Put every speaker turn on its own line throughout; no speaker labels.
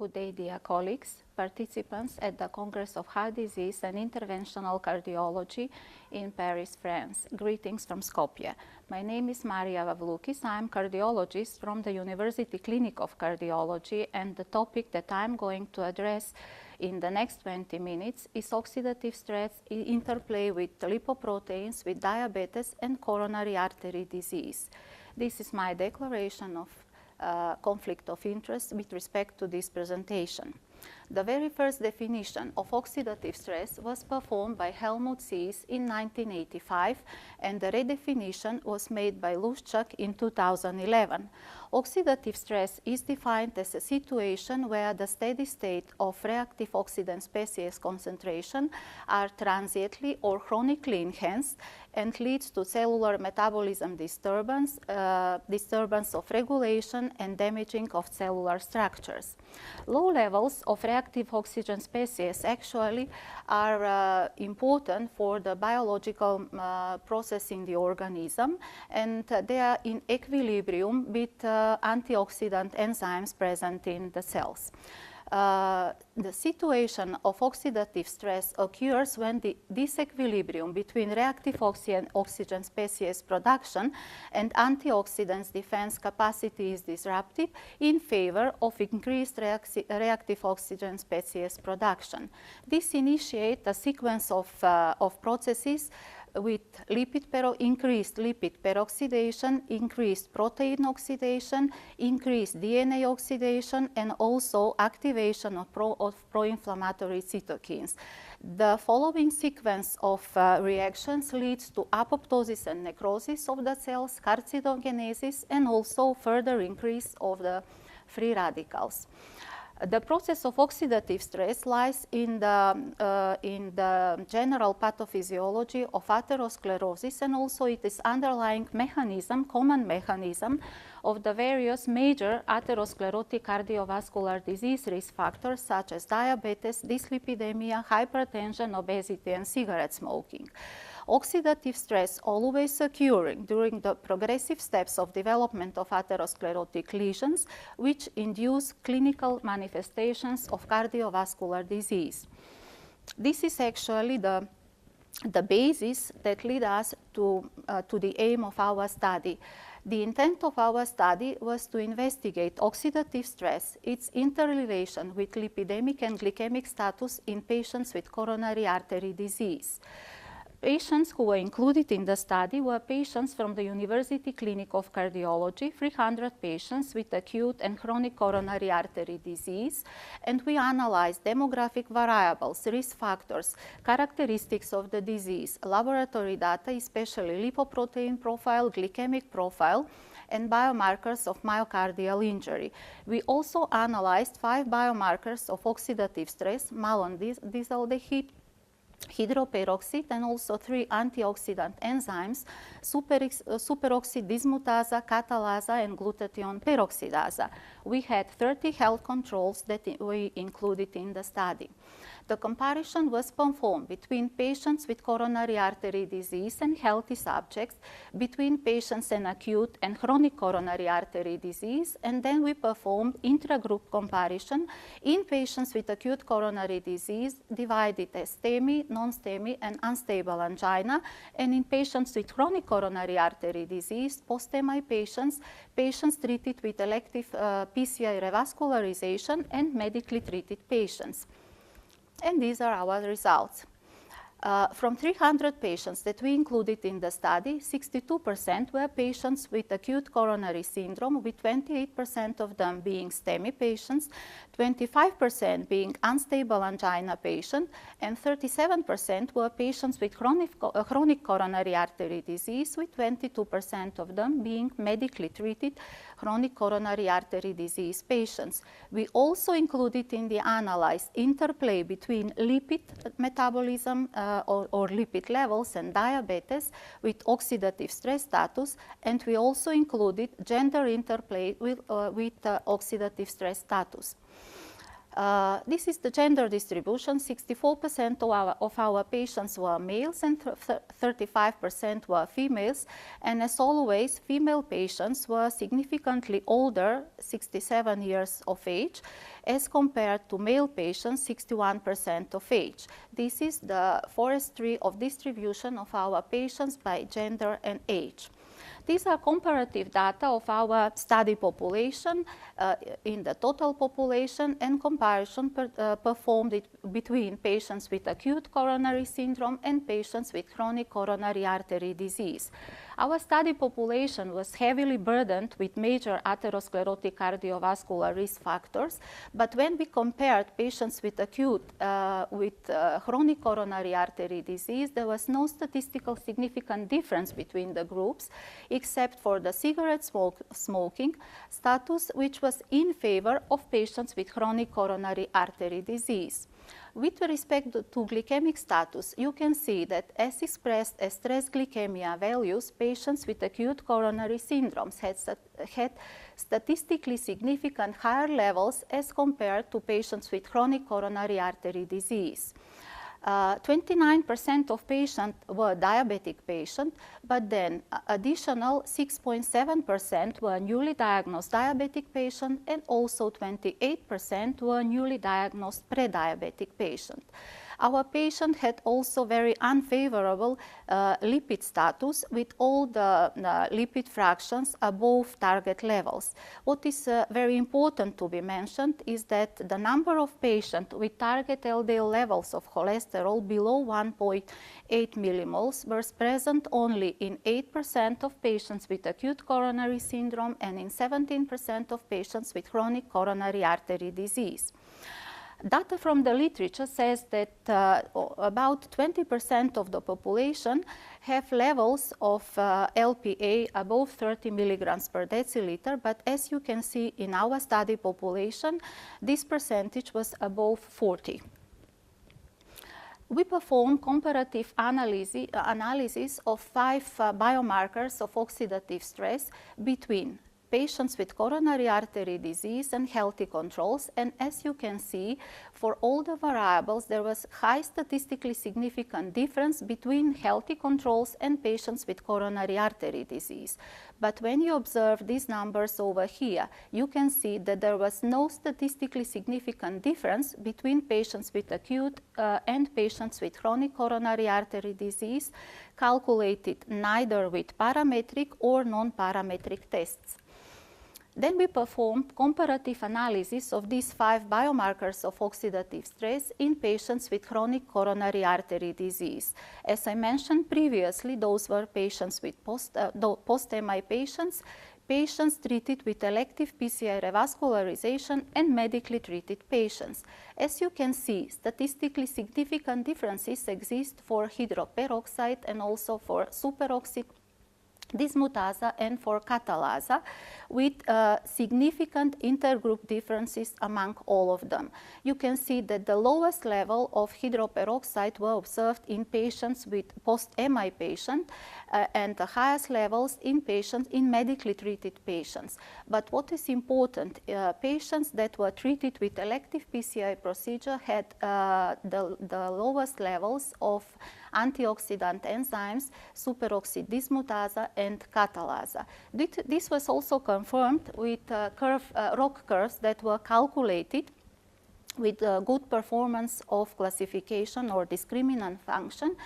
Good day, dear colleagues, participants at the Congress of Heart Disease and Interventional Cardiology in Paris, France. Greetings from Skopje. My name is Marija Vavlukis. I am cardiologist from the University Clinic of Cardiology, and the topic that I am going to address in the next 20 minutes is oxidative stress interplay with lipoproteins, with diabetes and coronary artery disease. This is my declaration of conflict of interest with respect to this presentation. The very first definition of oxidative stress was performed by Helmut Zieß in 1985, and the redefinition was made by Luschak in 2011. Oxidative stress is defined as a situation where the steady state of reactive oxidant species concentration are transiently or chronically enhanced and leads to cellular metabolism disturbance, disturbance of regulation and damaging of cellular structures. Low levels of reactive oxygen species actually are important for the biological process in the organism, and they are in equilibrium with antioxidant enzymes present in the cells. The situation of oxidative stress occurs when the disequilibrium between reactive oxygen species production and antioxidants defense capacity is disrupted in favor of increased reactive oxygen species production. This initiates a sequence of processes with increased lipid peroxidation, increased protein oxidation, increased DNA oxidation, and also activation of pro-inflammatory cytokines. The following sequence of reactions leads to apoptosis and necrosis of the cells, carcinogenesis, and also further increase of the free radicals. The process of oxidative stress lies in the general pathophysiology of atherosclerosis, and also it is underlying mechanism, common mechanism of the various major atherosclerotic cardiovascular disease risk factors such as diabetes, dyslipidemia, hypertension, obesity, and cigarette smoking. Oxidative stress always occurring during the progressive steps of development of atherosclerotic lesions, which induce clinical manifestations of cardiovascular disease. This is actually the basis that lead us to the aim of our study. The intent of our study was to investigate oxidative stress, its interrelation with lipidemic and glycemic status in patients with coronary artery disease. Patients who were included in the study were patients from the University Clinic of Cardiology, 300 patients with acute and chronic coronary artery disease, and we analyzed demographic variables, risk factors, characteristics of the disease, laboratory data, especially lipoprotein profile, glycemic profile, and biomarkers of myocardial injury. We also analyzed 5 biomarkers of oxidative stress, malon disaldehyde, hydroperoxide, and also 3 antioxidant enzymes, superoxide dismutase, catalase, and glutathione peroxidase. We had 30 health controls that we included in the study. The comparison was performed between patients with coronary artery disease and healthy subjects, between patients in acute and chronic coronary artery disease, and then we performed intra-group comparison in patients with acute coronary disease divided as STEMI, non-STEMI, and unstable angina, and in patients with chronic coronary artery disease, post-MI patients, patients treated with elective PCI revascularization, and medically treated patients. And these are our results. From 300 patients that we included in the study, 62% were patients with acute coronary syndrome, with 28% of them being STEMI patients, 25% being unstable angina patients, and 37% were patients with chronic coronary artery disease, with 22% of them being medically treated chronic coronary artery disease patients. We also included in the analysis interplay between lipid metabolism or lipid levels and diabetes with oxidative stress status, and we also included gender interplay with oxidative stress status. This is the gender distribution. 64% of our patients were males and 35% were females. And as always, female patients were significantly older, 67 years of age, as compared to male patients, 61% of age. This is the forestry of distribution of our patients by gender and age. These are comparative data of our study population in the total population and comparison performed between patients with acute coronary syndrome and patients with chronic coronary artery disease. Our study population was heavily burdened with major atherosclerotic cardiovascular risk factors, but when we compared patients with acute chronic coronary artery disease, there was no statistical significant difference between the groups, except for the cigarette smoking status, which was in favor of patients with chronic coronary artery disease. With respect to glycemic status, you can see that as expressed as stress glycemia values, patients with acute coronary syndromes had statistically significant higher levels as compared to patients with chronic coronary artery disease. 29% of patients were diabetic patients, but then additional 6.7% were newly diagnosed diabetic patients, and also 28% were newly diagnosed pre-diabetic patients. Our patient had also very unfavorable lipid status with all the lipid fractions above target levels. What is very important to be mentioned is that the number of patients with target LDL levels of cholesterol below 1.8 millimoles was present only in 8% of patients with acute coronary syndrome and in 17% of patients with chronic coronary artery disease. Data from the literature says that about 20% of the population have levels of LPA above 30 milligrams per deciliter, but as you can see in our study population, this percentage was above 40. We performed comparative analysis of 5 biomarkers of oxidative stress between patients with coronary artery disease and healthy controls, and as you can see, for all the variables, there was high statistically significant difference between healthy controls and patients with coronary artery disease. But when you observe these numbers over here, you can see that there was no statistically significant difference between patients with acute and patients with chronic coronary artery disease, calculated neither with parametric or non-parametric tests. Then we performed comparative analysis of these 5 biomarkers of oxidative stress in patients with chronic coronary artery disease. As I mentioned previously, those were patients with post-MI patients, patients treated with elective PCI revascularization, and medically treated patients. As you can see, statistically significant differences exist for hydroperoxide and also for superoxide dismutase and for catalase, with significant intergroup differences among all of them. You can see that the lowest level of hydroperoxide were observed in patients with post-MI patients and the highest levels in patients in medically treated patients. But what is important, patients that were treated with elective PCI procedure had the lowest levels of antioxidant enzymes, superoxide dismutase and catalase. This was also confirmed with ROC curves that were calculated with good performance of classification or discriminant function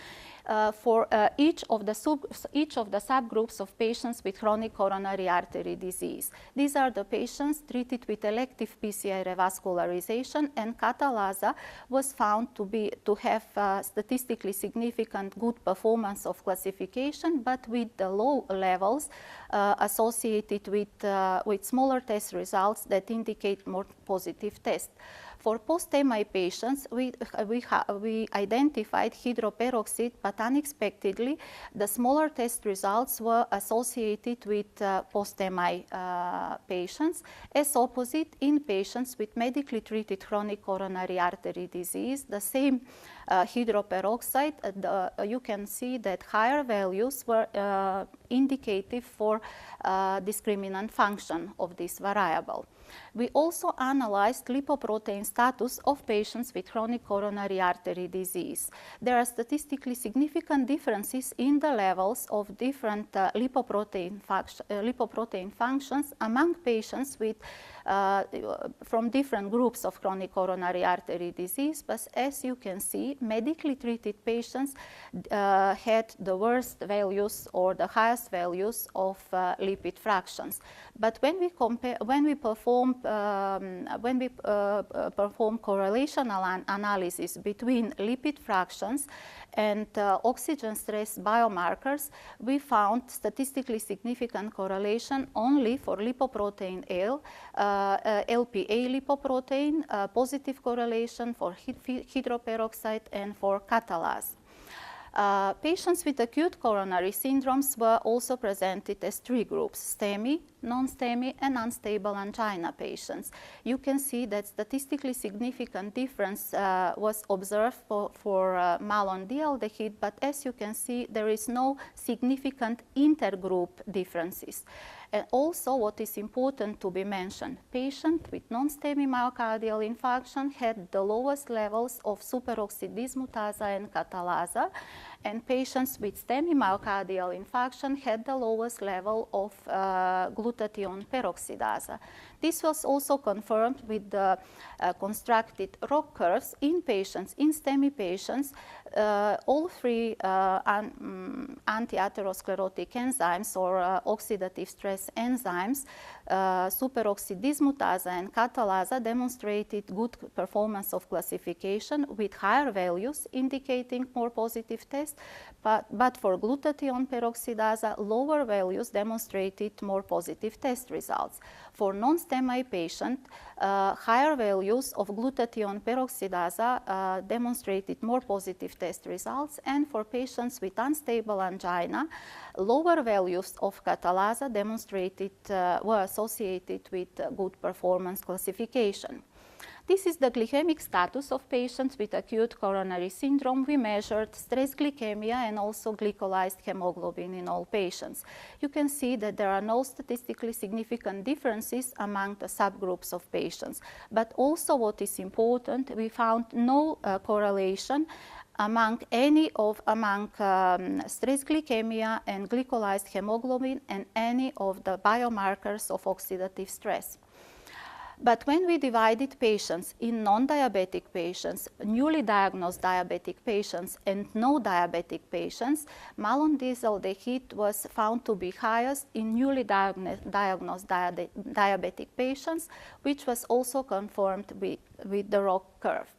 for each of the subgroups of patients with chronic coronary artery disease. These are the patients treated with elective PCI revascularization, and catalase was found to have statistically significant good performance of classification, but with the low levels associated with smaller test results that indicate more positive tests. For post-MI patients, we identified hydroperoxide, but unexpectedly, the smaller test results were associated with post-MI patients, as opposite in patients with medically treated chronic coronary artery disease. The same hydroperoxide, you can see that higher values were indicative for discriminant function of this variable. We also analyzed lipoprotein status of patients with chronic coronary artery disease. There are statistically significant differences in the levels of different lipoprotein functions among patients with from different groups of chronic coronary artery disease, but as you can see, medically treated patients had the worst values or the highest values of lipid fractions. But when we perform correlational analysis between lipid fractions and oxygen stress biomarkers, we found statistically significant correlation only for lipoprotein L, LPA lipoprotein, positive correlation for hydroperoxide and for catalase. Patients with acute coronary syndromes were also presented as three groups: STEMI, non-STEMI, and unstable angina patients. You can see that statistically significant difference was observed for malondialdehyde, but as you can see, there is no significant intergroup differences. And also, what is important to be mentioned, patients with non-STEMI myocardial infarction had the lowest levels of superoxide dismutase and catalase, and patients with STEMI myocardial infarction had the lowest level of glutathione peroxidase. This was also confirmed with the constructed ROC curves in patients, in STEMI patients. All three anti-atherosclerotic enzymes or oxidative stress enzymes, superoxide dismutase and catalase, demonstrated good performance of classification with higher values indicating more positive test, but for glutathione peroxidase, lower values demonstrated more positive test results. For non-STEMI patient, higher values of glutathione peroxidase demonstrated more positive test results, and for patients with unstable angina, lower values of catalase demonstrated were associated with good performance classification. This is the glycemic status of patients with acute coronary syndrome. We measured stress glycemia and also glycolized hemoglobin in all patients. You can see that there are no statistically significant differences among the subgroups of patients. But also what is important, we found no correlation among stress glycemia and glycolized hemoglobin and any of the biomarkers of oxidative stress. But when we divided patients in non-diabetic patients, newly diagnosed diabetic patients, and no diabetic patients, malondialdehyde was found to be highest in newly diagnosed diabetic patients, which was also confirmed with the ROC curve.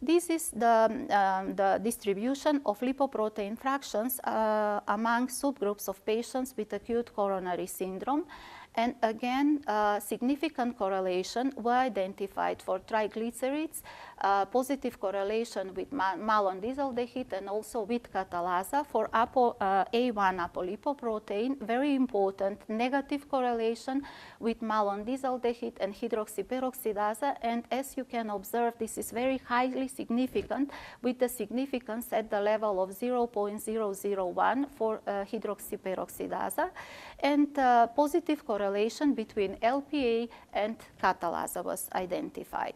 This is the distribution of lipoprotein fractions among subgroups of patients with acute coronary syndrome. And again, significant correlation were identified for triglycerides, positive correlation with malondialdehyde and also with catalase. For A1 apolipoprotein, very important negative correlation with malondialdehyde and hydroxyperoxidase. And as you can observe, this is very highly significant with the significance at the level of 0.001 for hydroxyperoxidase, and positive correlation between LPA and catalase was identified.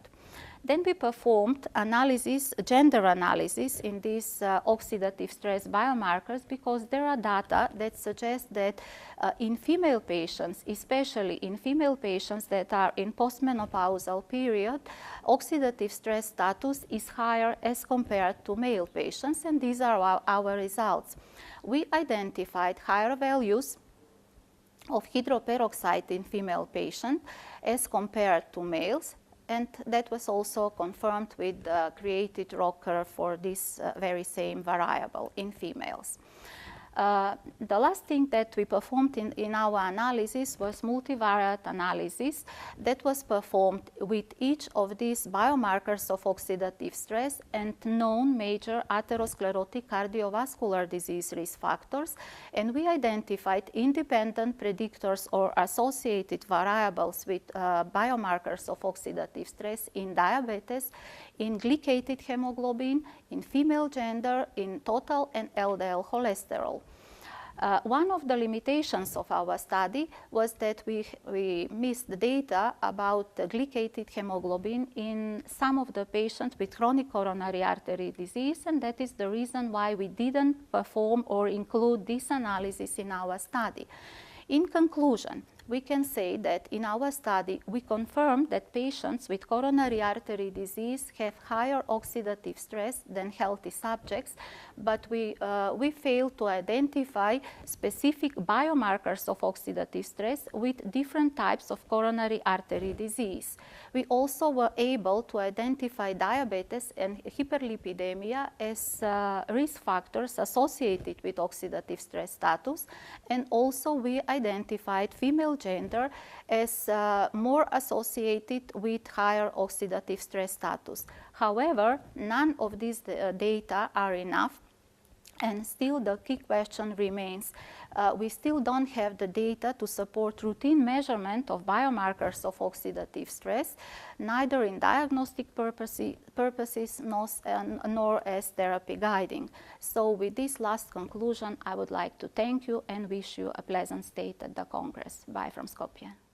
Then we performed analysis, gender analysis in these oxidative stress biomarkers, because there are data that suggest that in female patients, especially in female patients that are in postmenopausal period, oxidative stress status is higher as compared to male patients, and these are our results. We identified higher values of hydroperoxide in female patients as compared to males, and that was also confirmed with the created ROC curve for this very same variable in females. The last thing that we performed in our analysis was multivariate analysis that was performed with each of these biomarkers of oxidative stress and known major atherosclerotic cardiovascular disease risk factors, and we identified independent predictors or associated variables with biomarkers of oxidative stress in diabetes, in glycated hemoglobin, in female gender, in total and LDL cholesterol. One of the limitations of our study was that we missed the data about the glycated hemoglobin in some of the patients with chronic coronary artery disease, and that is the reason why we didn't perform or include this analysis in our study. In conclusion, we can say that in our study we confirmed that patients with coronary artery disease have higher oxidative stress than healthy subjects, but we failed to identify specific biomarkers of oxidative stress with different types of coronary artery disease. We also were able to identify diabetes and hyperlipidemia as risk factors associated with oxidative stress status, and also we identified female gender as more associated with higher oxidative stress status. However, none of these data are enough, and still the key question remains. We still don't have the data to support routine measurement of biomarkers of oxidative stress, neither in diagnostic purposes nor as therapy guiding. So with this last conclusion, I would like to thank you and wish you a pleasant stay at the Congress. Bye from Skopje.